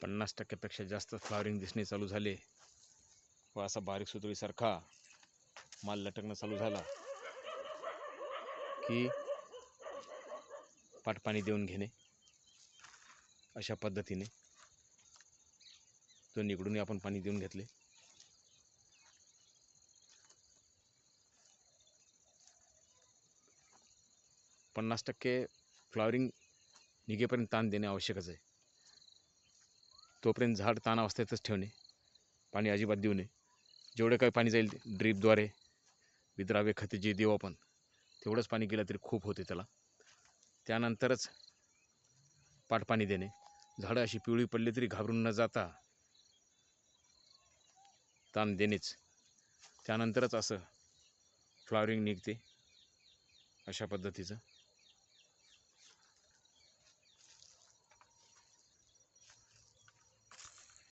50% जास्त फ्लॉवरिंग दिसणे चालू झाले व असा बारीक सुतळीसारखा माल लटकणं चालू झाला की पाणी देऊन घेणे। अशा पद्धतीने तो निगडून आपण पाणी देऊन घेतले। पन्नास टक्के फ्लॉवरिंग निघेपर्यंत ताण देणे आवश्यकच आहे। तोपर्यंत झाड ताण अवस्थेतच ठेवणे, पाणी अजिबात देऊ नये। जेवढे काही पाणी जाईल ड्रीपद्वारे विद्राव्य खते जे देऊ आपण तेवढंच पाणी गेलं तरी खूप होते त्याला। त्यानंतरच पाणी देणे। झाडं अशी पिवळी पडली तरी घाबरून न जाता ताण देणेच, त्यानंतरच असं फ्लॉवरिंग निघते। अशा पद्धतीचं